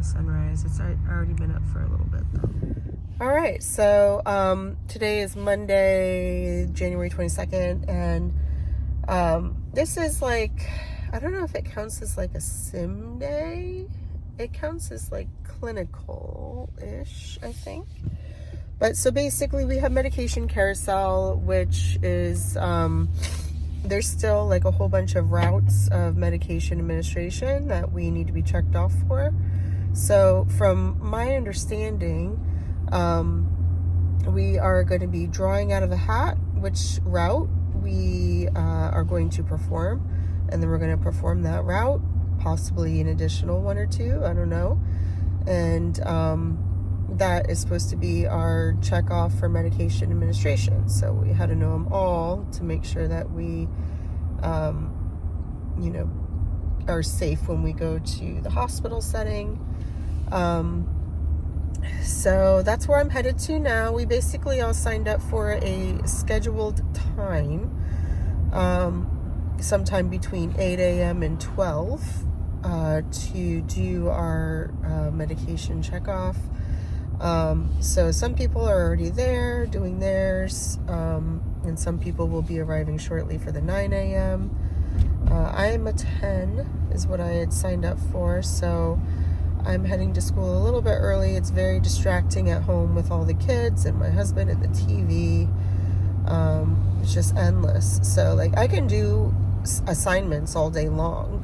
sunrise. It's already been up for a little bit though. All right, so today is Monday, January 22nd, and this is like, I don't know if it counts as like a sim day. It counts as like clinical-ish, I think. But so basically we have medication carousel, which is, there's still like a whole bunch of routes of medication administration that we need to be checked off for. So from my understanding, we are going to be drawing out of a hat which route we are going to perform, and then we're going to perform that route, possibly an additional one or two, I don't know. And that is supposed to be our check off for medication administration. So we had to know them all to make sure that we, you know, are safe when we go to the hospital setting. So that's where I'm headed to now. We basically all signed up for a scheduled time, sometime between 8 a.m. and 12 to do our medication checkoff. So some people are already there doing theirs, and some people will be arriving shortly for the 9 a.m. I am a 10 is what I had signed up for, so I'm heading to school a little bit early. It's very distracting at home with all the kids and my husband and the TV. It's just endless. So like I can do assignments all day long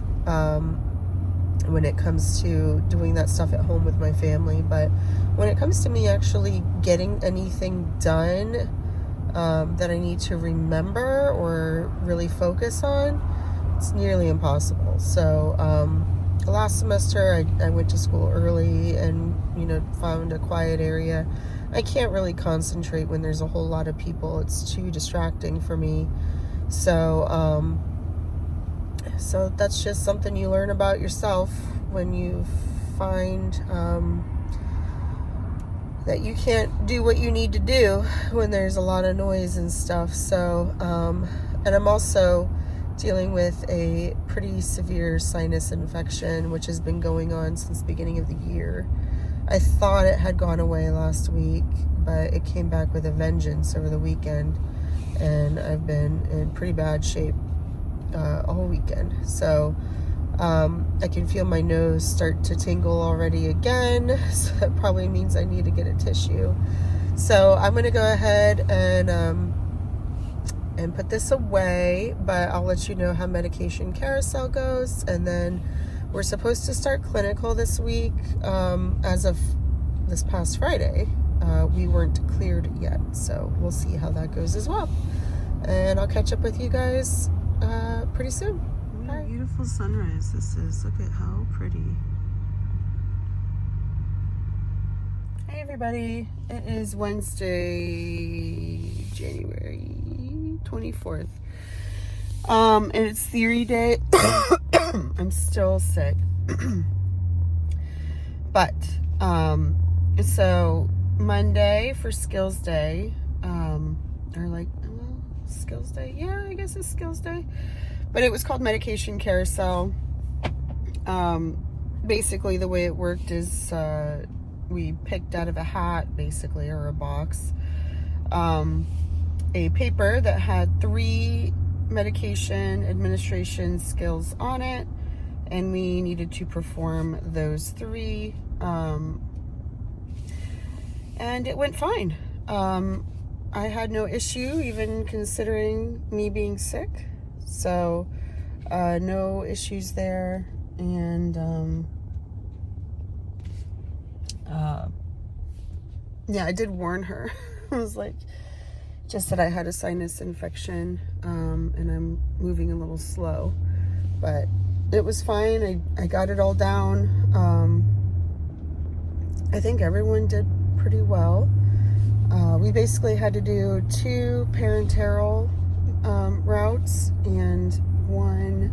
when it comes to doing that stuff at home with my family, but when it comes to me actually getting anything done that I need to remember or really focus on, it's nearly impossible. So last semester I went to school early and, you know, found a quiet area. I can't really concentrate when there's a whole lot of people. It's too distracting for me. So so that's just something you learn about yourself when you find that you can't do what you need to do when there's a lot of noise and stuff. So and I'm also dealing with a pretty severe sinus infection, which has been going on since the beginning of the year. I thought it had gone away last week, but it came back with a vengeance over the weekend, and I've been in pretty bad shape all weekend. So I can feel my nose start to tingle already again, so that probably means I need to get a tissue. So I'm going to go ahead and put this away, but I'll let you know how medication carousel goes, and then we're supposed to start clinical this week. As of this past Friday, we weren't cleared yet, so we'll see how that goes as well, and I'll catch up with you guys pretty soon. What a beautiful sunrise this is. Look at how pretty. Hey everybody, it is Wednesday, January 24th, and it's theory day. I'm still sick. But so Monday for skills day, or like skills day, yeah, I guess it's skills day, but it was called medication carousel. Basically the way it worked is we picked out of a hat, basically, or a box, a paper that had 3 medication administration skills on it, and we needed to perform those 3, and it went fine. I had no issue, even considering me being sick, so no issues there. And yeah, I did warn her. I was like, just that I had a sinus infection, and I'm moving a little slow, but it was fine. I got it all down. I think everyone did pretty well. We basically had to do 2 parenteral routes and 1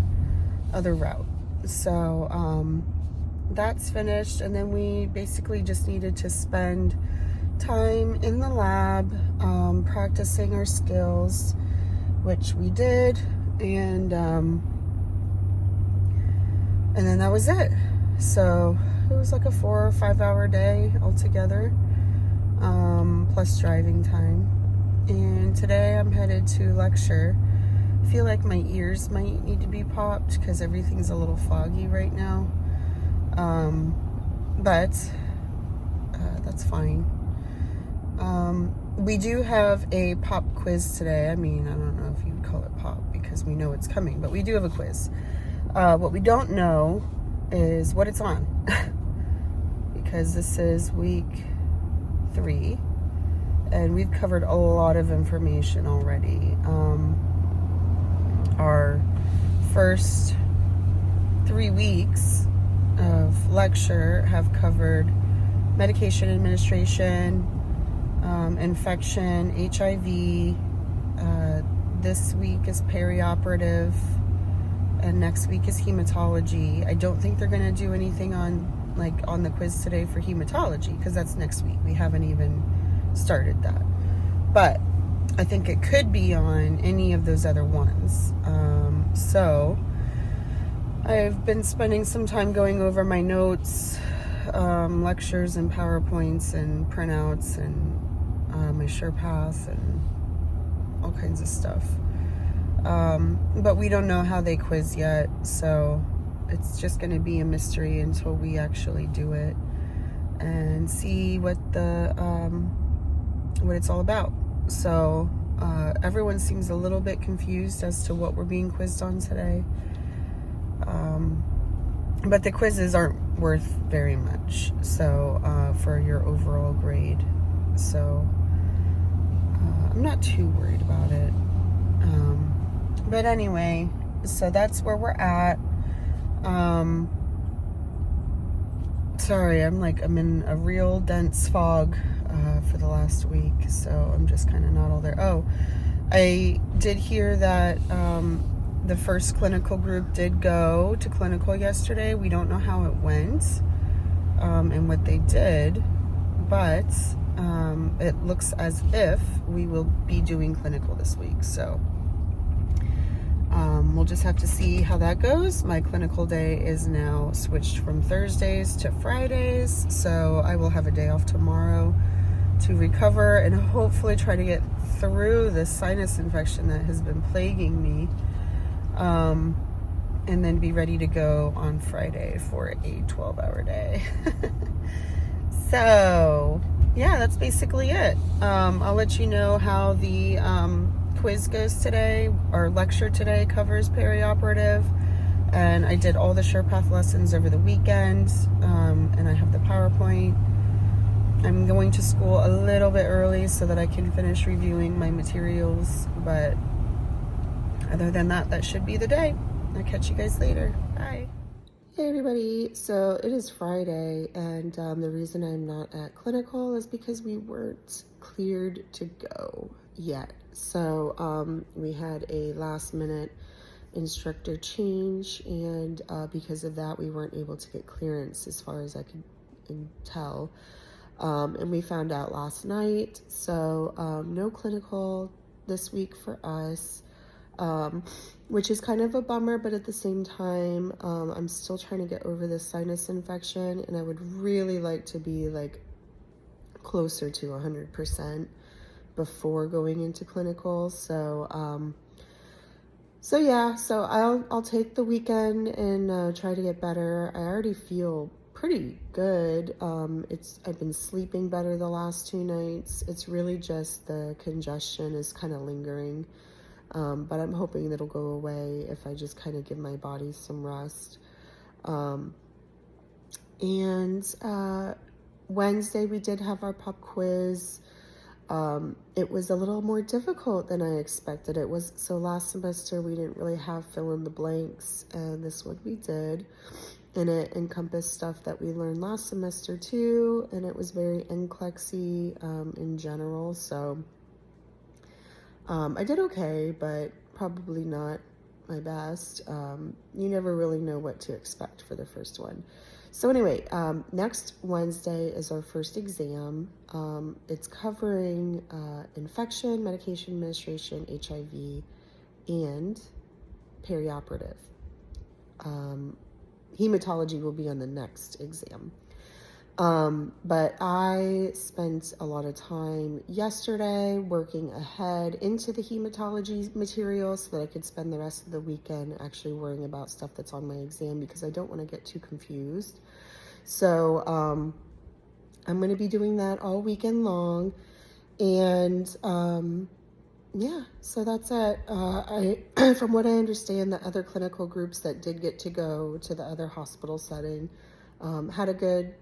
other route. So that's finished, and then we basically just needed to spend time in the lab practicing our skills, which we did, and then that was it. So it was like a 4 or 5 hour day altogether, plus driving time. And today I'm headed to lecture. I feel like my ears might need to be popped because everything's a little foggy right now. But that's fine. We do have a pop quiz today. I mean, I don't know if you'd call it pop because we know it's coming, but we do have a quiz. What we don't know is what it's on because this is week 3 and we've covered a lot of information already. Our first 3 weeks of lecture have covered medication administration, infection, HIV. This week is perioperative, and next week is hematology. I don't think they're going to do anything on the quiz today for hematology because that's next week. We haven't even started that. But I think it could be on any of those other ones. So I've been spending some time going over my notes, lectures and PowerPoints and printouts and my SurePath and all kinds of stuff. But we don't know how they quiz yet, so it's just going to be a mystery until we actually do it and see what it's all about. So everyone seems a little bit confused as to what we're being quizzed on today. But the quizzes aren't worth very much, so for your overall grade. So I'm not too worried about it. But anyway, so that's where we're at. Sorry, I'm in a real dense fog for the last week, so I'm just kind of not all there. Oh, I did hear that the first clinical group did go to clinical yesterday. We don't know how it went and what they did, but it looks as if we will be doing clinical this week. So we'll just have to see how that goes. My clinical day is now switched from Thursdays to Fridays, so I will have a day off tomorrow to recover and hopefully try to get through this sinus infection that has been plaguing me, and then be ready to go on Friday for a 12-hour day. So yeah, that's basically it. I'll let you know how the quiz goes today. Our lecture today covers perioperative, and I did all the SurePath lessons over the weekend, and I have the PowerPoint. I'm going to school a little bit early so that I can finish reviewing my materials, but other than that, that should be the day. I'll catch you guys later. Bye. Hey everybody, so it is Friday, and the reason I'm not at clinical is because we weren't cleared to go yet. So we had a last minute instructor change, and because of that we weren't able to get clearance as far as I could tell, and we found out last night. So no clinical this week for us, which is kind of a bummer, but at the same time, I'm still trying to get over this sinus infection, and I would really like to be closer to 100% before going into clinical. So yeah, so I'll take the weekend and try to get better. I already feel pretty good. I've been sleeping better the last 2 nights. It's really just the congestion is kind of lingering. But I'm hoping that'll go away if I just kind of give my body some rest. And Wednesday we did have our pop quiz. It was a little more difficult than I expected. So last semester we didn't really have fill in the blanks, and this one we did. And it encompassed stuff that we learned last semester too, and it was very NCLEX-y in general. So I did okay, but probably not my best. You never really know what to expect for the first one. So anyway, next Wednesday is our first exam. It's covering infection, medication administration, HIV, and perioperative. hematology will be on the next exam. But I spent a lot of time yesterday working ahead into the hematology material so that I could spend the rest of the weekend actually worrying about stuff that's on my exam, because I don't want to get too confused. So I'm going to be doing that all weekend long. And yeah, so that's it. From what I understand, the other clinical groups that did get to go to the other hospital setting had a good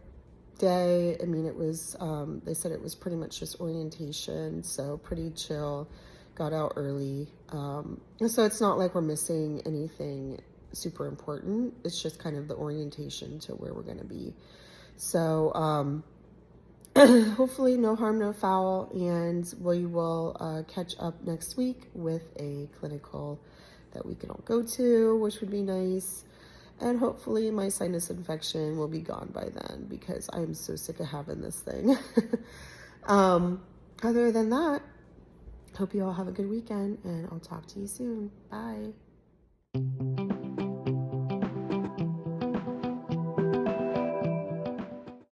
day. I mean, it was, they said it was pretty much just orientation, so pretty chill, got out early. So it's not like we're missing anything super important. It's just kind of the orientation to where we're going to be. So, hopefully no harm, no foul, and we will catch up next week with a clinical that we can all go to, which would be nice. And hopefully my sinus infection will be gone by then, because I am so sick of having this thing. Other than that, hope you all have a good weekend, and I'll talk to you soon. Bye.